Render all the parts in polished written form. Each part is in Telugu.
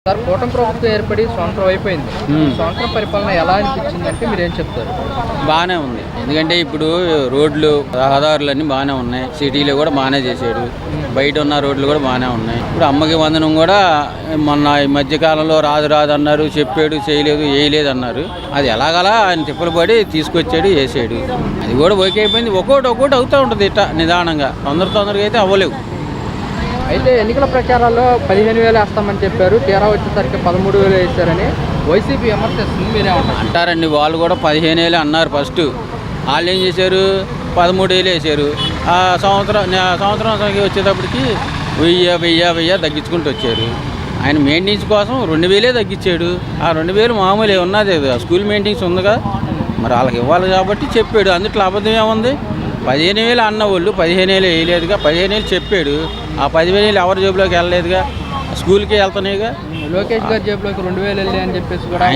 సార్ కూటమి ప్రభుత్వం ఏర్పడి సంవత్సరం అయిపోయింది. సంవత్సరం పరిపాలన ఎలా అనిపించిందంటే మీరేం చెప్తారు? బాగానే ఉంది. ఎందుకంటే ఇప్పుడు రోడ్లు రహదారులన్నీ బాగానే ఉన్నాయి. సిటీలో కూడా బాగానే చేశాడు. బయట ఉన్న రోడ్లు కూడా బాగానే ఉన్నాయి. ఇప్పుడు అమ్మకి వందనం కూడా మొన్న ఈ మధ్యకాలంలో రాదు అన్నారు, చెప్పాడు, చేయలేదు, వేయలేదు అన్నారు. అది ఎలాగలా ఆయన తిప్పలు పడి తీసుకొచ్చాడు, వేసాడు. అది కూడా ఓకే అయిపోయింది. ఒక్కోటి అవుతూ ఉంటుంది ఇట్లా నిదానంగా. తొందరగా అయితే అవ్వలేవు. అయితే ఎన్నికల ప్రచారాల్లో 15,000 వేస్తామని చెప్పారు, తీరా వచ్చేసరికి 13,000 వేశారని వైసీపీ విమర్శిస్తుంది. మీరేమంటారు? అంటారండి, వాళ్ళు కూడా 15,000 అన్నారు ఫస్ట్. వాళ్ళు ఏం చేశారు, 13,000 వేసారు. ఆ సంవత్సరం వచ్చేటప్పటికి 1000 తగ్గించుకుంటూ వచ్చారు. ఆయన మెయింటెనెన్స్ కోసం 2,000 తగ్గించాడు. ఆ 2,000 మామూలు ఉన్నది, స్కూల్ మెయింటెనెన్స్ ఉందిగా, మరి వాళ్ళకి ఇవ్వాలి కాబట్టి చెప్పాడు. అందుట్లో అబద్ధం ఏముంది? 15,000 అన్న వాళ్ళు 15,000 వేయలేదుగా, 15,000 చెప్పాడు. ఆ 10,000 ఎవరి జేబులోకి వెళ్ళలేదుగా, స్కూల్కి వెళ్తున్నాయిగా. లోకేష్ గారి జేబులోకి 2,000 వెళ్ళి అని చెప్పేసి కూడా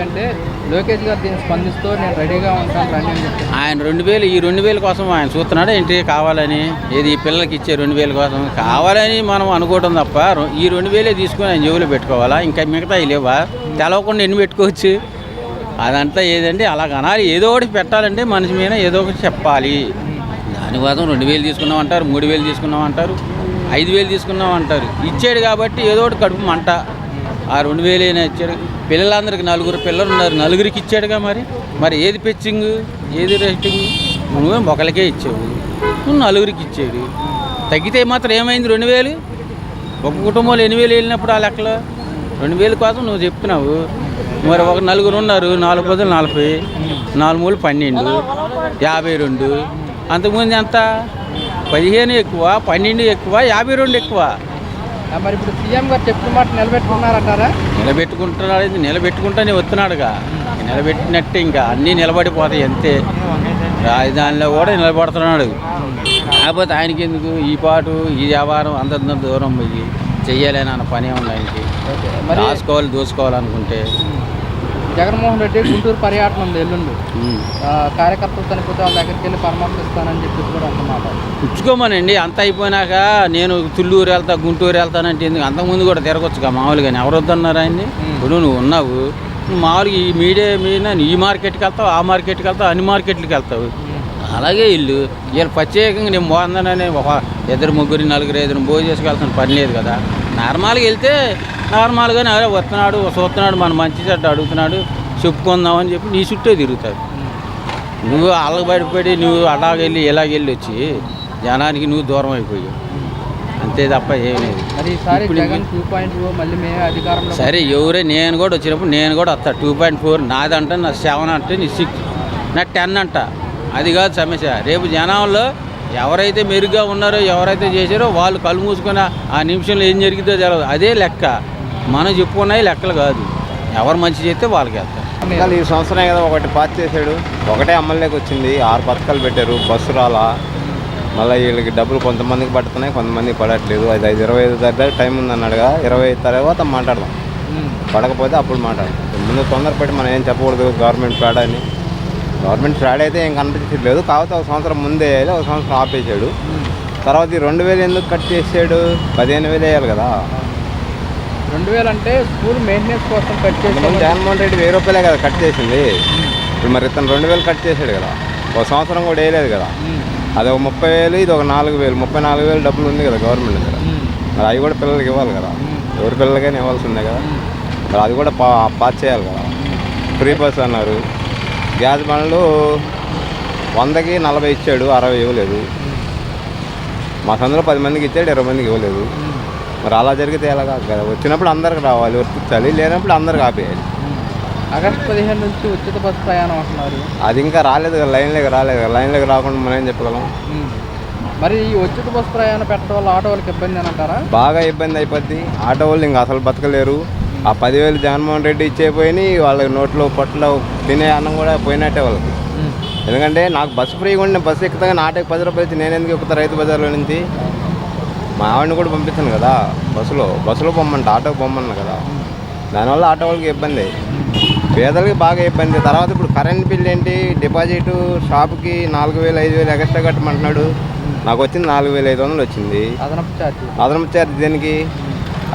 అంటే లోకేష్ గారు దీన్ని స్పందిస్తూ నేను రెడీగా ఉంటాను రండి అని చెప్పి ఆయన 2,000 ఈ 2,000 కోసం ఆయన చూస్తున్నాడు ఏంటి, కావాలని. ఏది ఈ పిల్లలకి ఇచ్చే 2,000 కోసం కావాలని మనం అనుకోవడం తప్ప ఈ 2,000 తీసుకొని ఆయన జేబులో పెట్టుకోవాలా? ఇంకా మిగతా లేవా? తెలవకుండా ఎన్ని పెట్టుకోవచ్చు? అదంతా ఏదండి, అలాగ అనాలి. ఏదో ఒకటి పెట్టాలంటే మనిషి మీద ఏదో ఒకటి చెప్పాలి. దానికోసం 2,000 తీసుకున్నాం అంటారు, 3,000 తీసుకున్నాం అంటారు, 5,000 తీసుకున్నాం అంటారు. ఇచ్చాడు కాబట్టి ఏదో ఒకటి కడుపు మంట. ఆ 2,000 అయినా ఇచ్చాడు. పిల్లలందరికీ 4 పిల్లలు ఉన్నారు, 4కి ఇచ్చాడుగా. మరి ఏది పెచ్చింగ్, ఏది రేటింగ్? నువ్వేం ఒకరికే ఇచ్చావు, నువ్వు 4కి ఇచ్చాడు. తగ్గితే మాత్రం ఏమైంది? 2,000 ఒక కుటుంబంలో 8,000 వెళ్ళినప్పుడు ఆ లెక్కలో 2,000 కోసం నువ్వు చెప్తున్నావు. మరి ఒక 4 ఉన్నారు, 4 బదులు 40, 4 మూలు 12, 52. అంతకుముందు ఎంత? 15 ఎక్కువ, 12 ఎక్కువ, 52 ఎక్కువ. మరి ఇప్పుడు సీఎం గారు చెప్పిన మాట నిలబెట్టుకున్నారంటారా? నిలబెట్టుకుంటానే వస్తున్నాడుగా. నిలబెట్టినట్టే ఇంకా అన్నీ నిలబడిపోతాయి అంతే. రాజధానిలో కూడా నిలబడుతున్నాడు. కాకపోతే ఆయనకి ఎందుకు ఈ పాటు ఈ వ్యాపారం అంత దూరం పోయి చెయ్యాలని అన్న పని ఉంది ఆయనకి. రాసుకోవాలి, దోసుకోవాలనుకుంటే. జగన్మోహన్ రెడ్డి గుంటూరు పర్యటన ఉంది ఎల్లుండి. కార్యకర్తలు చనిపోతే వాళ్ళ దగ్గరికి వెళ్ళి పరామర్శిస్తానని చెప్పేసి కూడా అంటున్నారు. పుచ్చుకోమనండి. అంత అయిపోయినాక నేను తుళ్ళూరు వెళ్తా, గుంటూరు వెళ్తానంటే ఎందుకు? అంతకుముందు కూడా తిరగొచ్చుగా మామూలుగానే. ఎవరు వద్దన్నారు ఆయన్ని? ఇప్పుడు నువ్వు ఉన్నావు, మామూలుగా ఈ మీడియా మీద ఈ మార్కెట్కి వెళ్తావు, ఆ మార్కెట్కి వెళ్తావు, అన్ని మార్కెట్లకి వెళ్తావు. అలాగే వీళ్ళు ప్రత్యేకంగా నేను బాగుందనని ఒక 2, 3, 4, 5 భోజనం చేసుకెళ్తున్న పని లేదు కదా. నార్మల్గా వెళ్తే నార్మల్గానే అదే వస్తున్నాడు, చూస్తున్నాడు, మన మంచి చెడ్డ అడుగుతున్నాడు, చెప్పుకుందామని చెప్పి నీ చుట్టే తిరుగుతాడు. నువ్వు వాళ్ళకి బయటపడి నువ్వు అలాగెళ్ళి ఇలాగెళ్ళి వచ్చి జనానికి నువ్వు దూరం అయిపోయావు అంతే తప్ప ఏమీ లేదు. సరే ఎవరే, నేను కూడా వచ్చినప్పుడు నేను కూడా వస్తా. 2.4 నాదంటే నా 7 అంటే నీ 6, నా 10 అంట. అది కాదు సమస్య. రేపు జనంలో ఎవరైతే మెరుగ్గా ఉన్నారో, ఎవరైతే చేశారో వాళ్ళు కళ్ళు మూసుకొని ఆ నిమిషంలో ఏం జరిగిందో తెలియదు. అదే లెక్క. మనం చెప్పుకున్నాయి లెక్కలు కాదు. ఎవరు మంచి చేస్తే వాళ్ళకి వెళ్తారు. ఈ సంవత్సరం కదా ఒకటి పాస్ చేశాడు, ఒకటే అమల్లోకి వచ్చింది. 6 పథకాలు పెట్టారు, బస్సు రాలా. మళ్ళీ వీళ్ళకి డబ్బులు కొంతమందికి పడుతున్నాయి, కొంతమందికి పడట్లేదు. అది 25 దగ్గర టైం ఉందన్నాడుగా. 20 తర్వాత మాట్లాడదాం. పడకపోతే అప్పుడు మాట్లాడదాం. ముందు తొందరపడి మనం ఏం చెప్పకూడదు గవర్నమెంట్ ఫ్రాడ్ అని. గవర్నమెంట్ ఫ్రాడ్ అయితే ఏం కనిపించట్లేదు. కాకపోతే ఒక సంవత్సరం ముందే వేయాలి, ఒక సంవత్సరం ఆపేసాడు. తర్వాత ఈ 2,000 ఎందుకు కట్ చేసాడు? 15,000 వేయాలి కదా. 2,000 అంటే స్కూల్ మెయింటెనెన్స్ కోసం కట్ చేసాడు. జగన్మోహన్ రెడ్డి 1,000 రూపాయలే కదా కట్ చేసింది. ఇప్పుడు మరి ఇతను 2,000 కట్ చేశాడు కదా. ఒక సంవత్సరం కూడా వేయలేదు కదా. అది ఒక 30,000, ఇది ఒక 4,000, 34,000 డబ్బులు ఉంది కదా గవర్నమెంట్ దగ్గర. మరి అవి కూడా పిల్లలకి ఇవ్వాలి కదా. ఎవరి పిల్లలకైనా ఇవ్వాల్సి ఉంది కదా. మరి అది కూడా పాస్ చేయాలి కదా. ఫ్రీ బస్ అన్నారు. గ్యాస్ బండ్లు 100కి 40 ఇచ్చాడు, 60 ఇవ్వలేదు. మా సందులో 10 మందికి ఇచ్చాడు, 20 మందికి ఇవ్వలేదు. మరి అలా జరిగితే ఎలాగా కదా. వచ్చినప్పుడు అందరికి రావాలి, వర్తించాలి. లేనప్పుడు అందరికి ఆపేయాలి. ఆగస్టు 15 నుంచి ఉచిత బస్సు ప్రయాణం అంటున్నారు. అది ఇంకా రాలేదు కదా, లైన్లోకి రాలేదు కదా. లైన్లోకి రాకుండా మనం ఏం చెప్పగలం? మరి ఈ ఉచిత బస్సు ప్రయాణం పెట్టడం వల్ల ఆటో వాళ్ళకి ఇబ్బంది అని అంటారా? బాగా ఇబ్బంది అయిపోద్ది. ఆటో వాళ్ళు ఇంకా అసలు బతకలేరు. ఆ 10,000 జగన్మోహన్ రెడ్డి ఇచ్చేపోయి వాళ్ళకి నోట్లో పొట్టలో తినే అన్నం కూడా పోయినట్టే వాళ్ళకి. ఎందుకంటే నాకు బస్సు ఫ్రీగా ఉండి బస్సు ఎక్కుతాగా ఆటోకి 10 రూపాయలు ఇచ్చి నేను ఎందుకు ఎక్కుతా రైతు బజార్లో నుంచి? మా ఆవిడని కూడా పంపిస్తాను కదా బస్సులో పొమ్మంట, ఆటోకి పొమ్మన్నా కదా. దానివల్ల ఆటో వాళ్ళకి ఇబ్బంది, పేదలకి బాగా ఇబ్బంది. తర్వాత ఇప్పుడు కరెంట్ బిల్ ఏంటి, డిపాజిట్ షాప్కి 4,000, 5,000 ఎక్స్ట్రా కట్టమంటున్నాడు. నాకు వచ్చింది 4,500 వచ్చింది. అదనపు ఛార్జ్ దేనికి?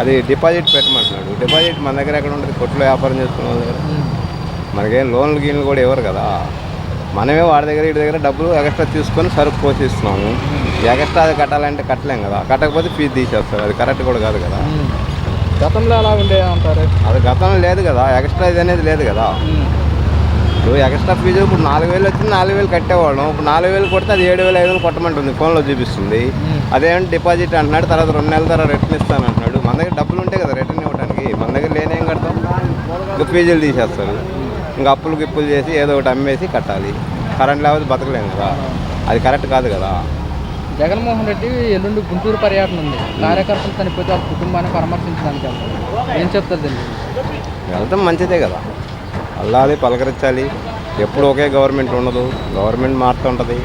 అది డిపాజిట్ పెట్టమంటున్నాడు. డిపాజిట్ మన దగ్గర ఎక్కడ ఉంటుంది? కొట్లో వ్యాపారం చేసుకున్న వాళ్ళ దగ్గర. మనకేం లోన్లు గీన్లు కూడా ఇవ్వరు కదా. మనమే వాడి దగ్గర వీడి దగ్గర డబ్బులు ఎక్స్ట్రా తీసుకొని సరుకు పోషిస్తున్నాము. ఎక్స్ట్రా అది కట్టాలంటే కట్టలేం కదా. కట్టకపోతే ఫీజు తీసేస్తారు. అది కరెక్ట్ కూడా కాదు కదా. గతంలో ఎలా ఉండే అంటారు? అది గతంలో లేదు కదా. ఎక్స్ట్రా ఇది అనేది లేదు కదా. ఇప్పుడు ఎక్స్ట్రా ఫీజు ఇప్పుడు 4,000 వచ్చింది, 4,000 కట్టేవాళ్ళం. ఇప్పుడు 4,000 కొడితే అది 7,500 కొట్టమంటుంది, ఫోన్లో చూపిస్తుంది. అదేంటి డిపాజిట్ అంటున్నాడు, తర్వాత 2 నెలల తర్వాత రిటర్న్ ఇస్తాను అంటున్నాడు. మన దగ్గర డబ్బులు ఉంటాయి కదా రిటర్న్ ఇవ్వడానికి. మన దగ్గర లేనేం కడతాం? ఇంకా ఫీజులు తీసేస్తారు. ఇంకా అప్పులు గిప్పులు చేసి ఏదో ఒకటి అమ్మేసి కట్టాలి. కరెంట్ లేకపోతే బతకలేము కదా. అది కరెక్ట్ కాదు కదా. జగన్మోహన్ రెడ్డి ఎల్లుండి గుంటూరు పర్యటన ఉంది. కార్యకర్తలు చనిపోతే వాళ్ళ కుటుంబాన్ని పరామర్శించడానికి వెళ్తారు. ఏం చెప్తారు దీన్ని? వెళ్తాం మంచిదే కదా. అల్లాది పలకరించాలి. ఎప్పుడు ఒకే గవర్నమెంట్ ఉండదు, గవర్నమెంట్ మారుతూ ఉంటుంది.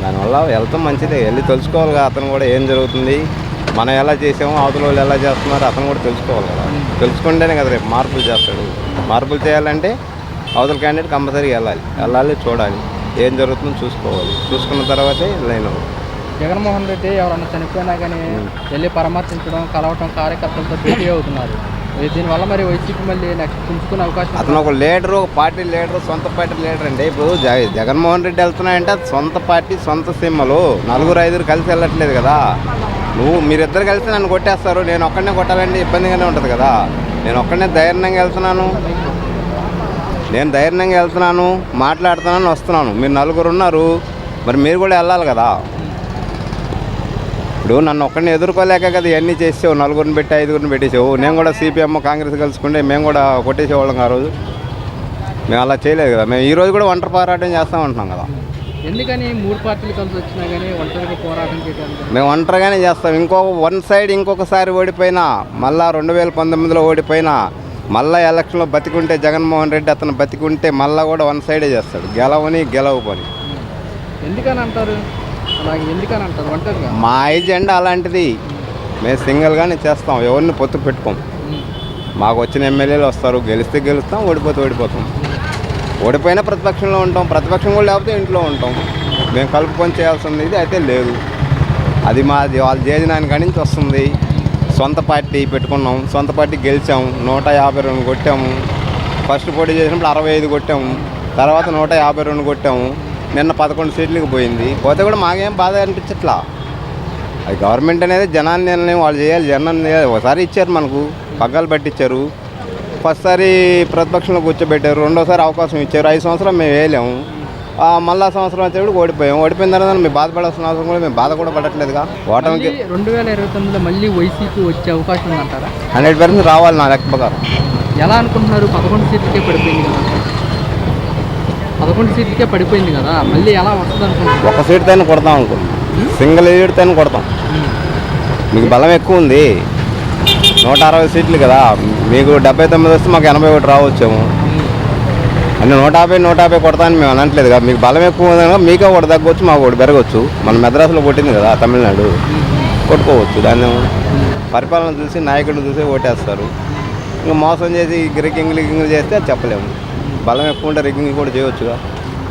దానివల్ల వెళ్తాం మంచిదే. వెళ్ళి తెలుసుకోవాలి కదా అతను కూడా ఏం జరుగుతుంది, మనం ఎలా చేసామో అవతల వాళ్ళు ఎలా చేస్తున్నారు అతను కూడా తెలుసుకోవాలి కదా. తెలుసుకుంటేనే కదా రేపు మార్పులు చేస్తాడు. మార్పులు చేయాలంటే అవతల క్యాండిడేట్ కంపల్సరీ వెళ్ళాలి, చూడాలి, ఏం జరుగుతుందో చూసుకోవాలి. చూసుకున్న తర్వాతే లైన్. జగన్మోహన్ రెడ్డి ఎవరన్నా చనిపోయినా కానీ వెళ్ళి పరామర్శించడం, కలవటం, కార్యకర్తలతో భేటీ అవుతున్నారు. దీనివల్ల మరి వైసీపీ మళ్ళీ నెక్స్ట్ పుంజుకునే అవకాశం. అతను ఒక లీడరు, ఒక పార్టీ లీడరు, సొంత పార్టీ లీడర్ అండి. ఇప్పుడు జగన్మోహన్ రెడ్డి వెళ్తున్నాయంటే అది సొంత పార్టీ, సొంత సిమ్మలు. 4-5 కలిసి వెళ్ళట్లేదు కదా. మీరిద్దరు కలిసి నన్ను కొట్టేస్తారు, నేను ఒక్కడనే కొట్టాలంటే ఇబ్బందిగానే ఉంటుంది కదా. నేను ఒక్కడనే ధైర్యంగా వెళ్తున్నాను, మాట్లాడుతున్నాను, వస్తున్నాను. మీరు 4 ఉన్నారు, మరి మీరు కూడా వెళ్ళాలి కదా. ఇప్పుడు నన్ను ఒక్కడిని ఎదుర్కోలేక కదా ఇవన్నీ చేసావు. 4 పెట్టి 5 పెట్టేసావు. నేను కూడా సిపిఎం కాంగ్రెస్ కలుసుకుంటే మేము కూడా కొట్టేసేవాళ్ళం ఆ రోజు. మేము అలా చేయలేదు కదా. మేము ఈరోజు కూడా ఒంటరి పోరాటం చేస్తామంటున్నాం కదా. ఎందుకని 3 పార్టీలు కలిసి వచ్చినా కానీ ఒంటరిగా పోరాటం చేయడానికి? మేము ఒంటరిగానే చేస్తాం. వన్ సైడ్ ఇంకొకసారి ఓడిపోయినా, మళ్ళీ 2019లో ఓడిపోయినా, మళ్ళీ ఎలక్షన్లో బతికుంటే జగన్మోహన్ రెడ్డి అతను బతికుంటే మళ్ళీ కూడా వన్ సైడే చేస్తాడు. గెలవు పని. ఎందుకని అంటారు? అలాగే ఎందుకని అంటారు? ఒంటరిగా మా ఎజెండా అలాంటిది. మేము సింగిల్గానే చేస్తాం, ఎవరిని పొత్తు పెట్టుకోం. మాకు వచ్చిన ఎమ్మెల్యేలు వస్తారు, గెలిస్తే గెలుస్తాం, ఓడిపోతాం. ఓడిపోయినా ప్రతిపక్షంలో ఉంటాం, ప్రతిపక్షం కూడా లేకపోతే ఇంట్లో ఉంటాం. మేము కలుపుకొని చేయాల్సింది ఇది అయితే లేదు. అది మాది వాళ్ళ జేజనాని కాడి నుంచి వస్తుంది. సొంత పార్టీ పెట్టుకున్నాం, సొంత పార్టీ గెలిచాము, 152 కొట్టాము. ఫస్ట్ పోటీ చేసినప్పుడు 65 కొట్టాము, తర్వాత 152 కొట్టాము. నిన్న 11 సీట్లకు పోయింది. పోతే కూడా మాకేం బాధ అనిపించట్లా. అది గవర్నమెంట్ అనేది జనాన్ని నిర్ణయం వాళ్ళు చేయాలి. జనాన్ని ఒకసారి ఇచ్చారు, మనకు పగ్గాలు పట్టించారు. ఫస్ట్ సారి ప్రతిపక్షంలో కూర్చోబెట్టారు, రెండోసారి అవకాశం ఇచ్చారు. 5 సంవత్సరాలు మేము వేయలేము. మళ్ళా సంవత్సరం వచ్చేప్పుడు ఓడిపోయిన తర్వాత మేము బాధపడాల్సిన అవసరం కూడా మేము బాధ కూడా పడట్లేదుగా. ఓటమికి 2029లో మళ్ళీ వైసీపీ వచ్చే అవకాశం ఉందంటారా? 100% రావాలి నా లెక్క ప్రకారం. ఎలా అనుకుంటున్నారు? 11 సీట్లకే పడిపోయింది కదా. 11 సీట్లకే పడిపోయింది కదా, మళ్ళీ ఎలా వస్తుంది అనుకుంటున్నారు? ఒక సీట్తో కొడతాం అనుకుంటున్నాం, సింగిల్ సీట్తో కొడతాం. మీకు బలం ఎక్కువ ఉంది, 160 సీట్లు కదా. మీకు 79 వస్తే మాకు 81 రావచ్చేమో. అంటే 150 కొడతాను మేము అనట్లేదు కదా. మీకు బలం ఎక్కువ ఉంది కదా, మీకే ఒకటి తగ్గవచ్చు, మాకు ఒకటి పెరగవచ్చు. మన మెద్రాసులో కొట్టింది కదా తమిళనాడు, కొట్టుకోవచ్చు. దాన్ని పరిపాలన చూసి నాయకుడిని చూసి ఓటేస్తారు. ఇంకా మోసం చేసి రిగ్గింగ్ చేస్తే అది చెప్పలేము. బలం ఎక్కువ ఉంటే రిగ్గింగ్ కూడా చేయవచ్చుగా.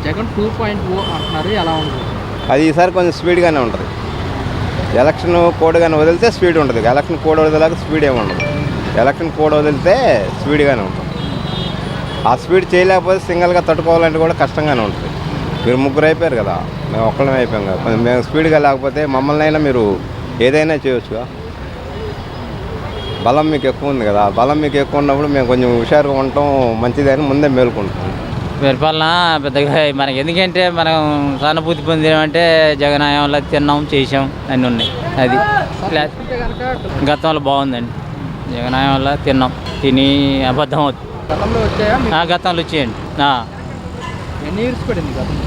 జగన్ 2.0 అంటున్నారు, ఎలా ఉంటుంది? అది ఈసారి కొంచెం స్పీడ్గానే ఉంటుంది. ఎలక్షన్ కోడ్ కానీ వదిలితే స్పీడ్ ఉంటుంది. ఎలక్షన్ కోడ్ వదిలేక స్పీడ్ ఏమి ఉండదు. ఎలక్షన్ కోడ్ వదిలితే స్పీడ్గానే ఉంటుంది. ఆ స్పీడ్ చేయలేకపోతే సింగిల్గా తట్టుకోవాలంటే కూడా కష్టంగానే ఉంటుంది. మీరు 3 అయిపోయారు కదా, మేము ఒక్కళ్ళమే అయిపోయాం కదా. కొంచెం మేము స్పీడ్గా లేకపోతే మమ్మల్ని అయినా మీరు ఏదైనా చేయవచ్చుగా. బలం మీకు ఎక్కువ ఉంది కదా. బలం మీకు ఎక్కువ ఉన్నప్పుడు మేము కొంచెం హుషారుగా ఉండటం మంచిదని ముందే మేలుకుంటాం. పరిపాలన పెద్దగా మనకి ఎందుకంటే మనం సానుభూతి పొందామంటే జగన్ హయాంలో తిన్నాం, చేసాం, అన్నీ ఉన్నాయి. అది గతంలో బాగుందండి. జగన్ హయాంలో తిన్నాం, తిని అబద్ధం అవుతుంది. గతంలో వచ్చాయా? గతంలో వచ్చేయండి. ఎన్ని ఇయర్స్ పడింది గతంలో?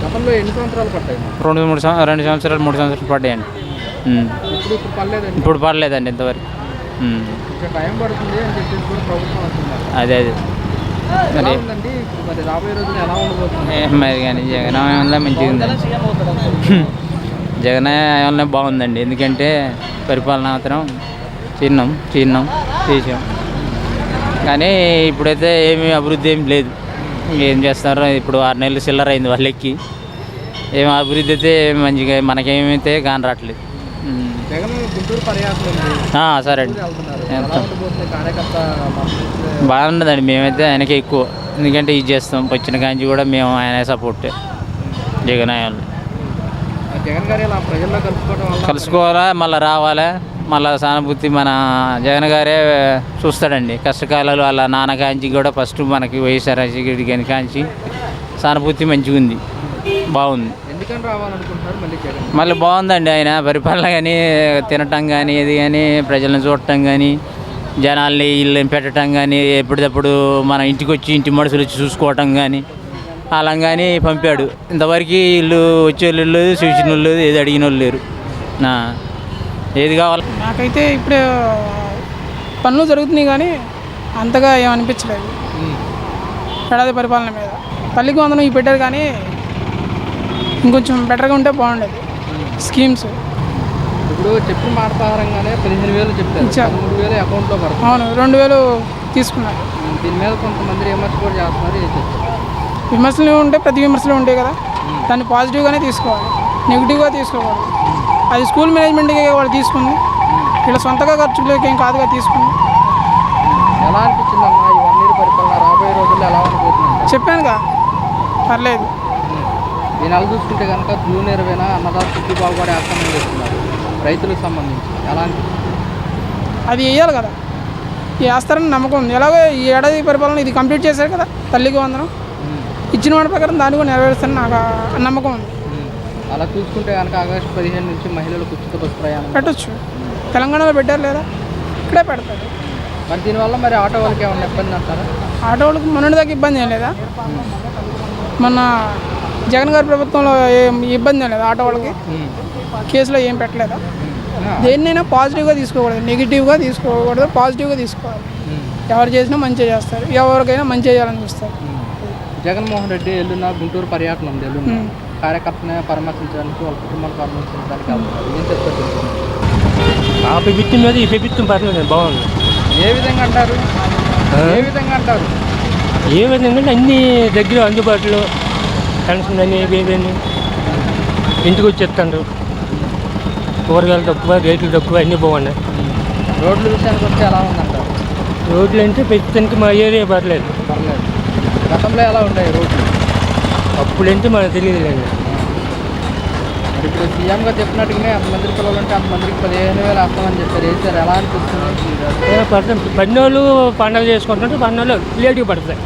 గతంలో ఎన్ని సంవత్సరాలు పట్టాయి? 2 సంవత్సరాలు 3 సంవత్సరాలు పడ్డాయండి. ఇప్పుడు పర్లేదండి. ఇప్పుడు పర్లేదండి ఇంతవరకు. టైం పడుతుంది అని చెప్పేసి కూడా ప్రభుత్వం అంటున్నారు. అదే మరి మరి రాబోయే రోజులు ఎలా ఉండబోతుంది? మరి కానీ జగన్ హయాంలో మంచిగా ఉందండి. జగన్ హయాంలో బాగుందండి. ఎందుకంటే పరిపాలన మాత్రం చిన్నాం, చేసాం. కానీ ఇప్పుడైతే ఏమీ అభివృద్ధి ఏం లేదు. ఏం చేస్తారో ఇప్పుడు 6 నెలలు చిల్లర అయింది వాళ్ళకి. ఏం అభివృద్ధి అయితే మంచిగా మనకేమైతే కాని రావట్లేదు. జగన్ గుంటూరు పర్యటన ఉంది. సరే అండి. వెళ్తున్నారు. ఎలా ఉండబోతుంది కార్యకర్త బాగుండదండి. మేమైతే ఆయనకే ఎక్కువ, ఎందుకంటే ఇది చేస్తాం వచ్చిన కాంచి కూడా మేము ఆయన సపోర్ట్ జగన్ ఆయన జగన్ గారు ఇలా ప్రజల్లో కలుసుకోవడం వల్ల కలుసుకోవాలా, మళ్ళీ రావాలా, మళ్ళీ సానుభూతి మన జగన్ గారే చూస్తాడండి. కష్టకాలాలు వాళ్ళ నాన్న కాంచి కూడా ఫస్ట్ మనకి వైఎస్ఆర్ రాజశేఖర గారి కాంచి సానుభూతి మంచిగా ఉంది, బాగుంది. ఎందుకని రావాలనుకుంటున్నారు మళ్ళీ జగన్? మళ్ళీ బాగుందండి ఆయన పరిపాలన కానీ, తినటం కానీ, ఇది కానీ, ప్రజలను చూడటం కానీ, జనాల్ని ఇల్లు పెట్టడం కానీ, ఎప్పటికప్పుడు మన ఇంటికి వచ్చి ఇంటి మనుషులు వచ్చి చూసుకోవటం కానీ, అలా కానీ పంపాడు. ఇంతవరకు ఇల్లు వచ్చేవాళ్ళు లేదు, చూసిన వాళ్ళు లేదు, ఏది అడిగిన వాళ్ళు లేరు. ఏది కావాలి నాకైతే ఇప్పుడే పనులు జరుగుతున్నాయి కానీ అంతగా ఏమనిపించలేదు ఏడాది పరిపాలన మీద. తల్లికి వందనం ఇవి పెట్టారు కానీ ఇంకొంచెం బెటర్గా ఉంటే బాగుండేది స్కీమ్స్. ఇప్పుడు చెప్పిన మాట ప్రకారంగానే 15,000 చెప్తారు, ఇచ్చారు. 3,000 అకౌంట్లో పడుతుంది. అవును, 2,000 తీసుకున్నారు. దీని మీద కొంతమంది విమర్శ కూడా చేస్తున్నారు. ఏం చెప్తారు? విమర్శలు ఉంటాయి, ప్రతి విమర్శలు ఉంటాయి కదా, దాన్ని పాజిటివ్గానే తీసుకోవాలి, నెగిటివ్గా తీసుకోకూడదు. అది స్కూల్ మేనేజ్మెంట్కి వాళ్ళు తీసుకుంది, ఇలా సొంతగా ఖర్చులకి ఏం కాదుగా తీసుకుంది. ఎలా అనిపించింది అన్న ఈ 1 year పరిపాలన? రాబోయే రోజుల్లో ఎలా ఉండబోతుంది? చెప్పానుగా, పర్లేదు. ఈ నెల చూసుకుంటే కనుక జూన్ 20న అన్నదాత సుఖీబాబు కూడా వేస్తామని చెప్తున్నారు రైతులకు సంబంధించి. ఎలా అనిపిస్తుంది? అది వేయాలి కదా, వేస్తారని నమ్మకం ఉంది. ఎలాగో ఈ ఏడాది పరిపాలన ఇది కంప్లీట్ చేశారు కదా, తల్లికి వందనం ఇచ్చిన వాటి ప్రకారం దాన్ని కూడా నెరవేరుస్తారని నాకు నమ్మకం ఉంది. అలా చూసుకుంటే కనుక ఆగస్టు 15 నుంచి మహిళలకు ఉచిత బస్సు ప్రయాణం పెట్టచ్చు, తెలంగాణలో పెట్టారు లేదా, ఇక్కడే పెడతారు. మరి దీనివల్ల మరి ఆటో వాళ్ళకి ఏమైనా ఇబ్బంది అంటారా? ఆటో వాళ్ళకి మొన్నటి దాకా ఇబ్బంది ఏం లేదా, మొన్న జగన్ గారి ప్రభుత్వంలో ఏం ఇబ్బంది ఏం లేదా ఆటో వాళ్ళకి, కేసులో ఏం పెట్టలేదా? దేన్నైనా పాజిటివ్గా తీసుకోకూడదు, నెగిటివ్గా తీసుకోకూడదు, పాజిటివ్గా తీసుకోవాలి. ఎవరు చేసినా మంచిగా చేస్తారు, ఎవరికైనా మంచిగా చేయాలని చూస్తారు. జగన్మోహన్ రెడ్డి ఎల్లున్న గుంటూరు పర్యటన ఉంది. ఎల్లున్న కార్యకర్తని పరామర్శించడానికి, వాళ్ళ కుటుంబాన్ని పరామర్శించడానికి వెళ్తున్నారు. ఏం చెప్తారు? ఆ ప్రభుత్వం మీద ఈ ప్రభుత్వం పర్లేదు, బాగుంది. ఏ విధంగా అంటారు? ఏ విధంగా అంటారు? ఏ విధంగా అంటే అన్నీ దగ్గర అందుబాటులో, పెన్షన్ అని ఏవేని ఇంటికి వచ్చి ఇస్తాడు, కూరగాయలు తక్కువ, రేట్లు తక్కువ, అన్నీ బాగున్నాయి. రోడ్ల విషయానికి వస్తే ఎలా ఉందంటారు? రోడ్లు అంటే ప్రస్తుతానికి మా ఏరియా పర్లేదు. పర్లేదు. గతంలో ఎలా ఉంటాయి రోడ్లు? అప్పుడంటే మనకు తెలియదులేండి. మరి ఇప్పుడు సీఎంగా చెప్పినట్టుగానే అంతమందికి పిల్లలుంటే అంతమందికి 15,000 వేస్తామని చెప్పారు. వేసారు. ఎలా అనిపిస్తుంది? పడిన వాళ్ళు పండుగ చేసుకుంటుంటే పండుగలు లేటుగా పడతాయి.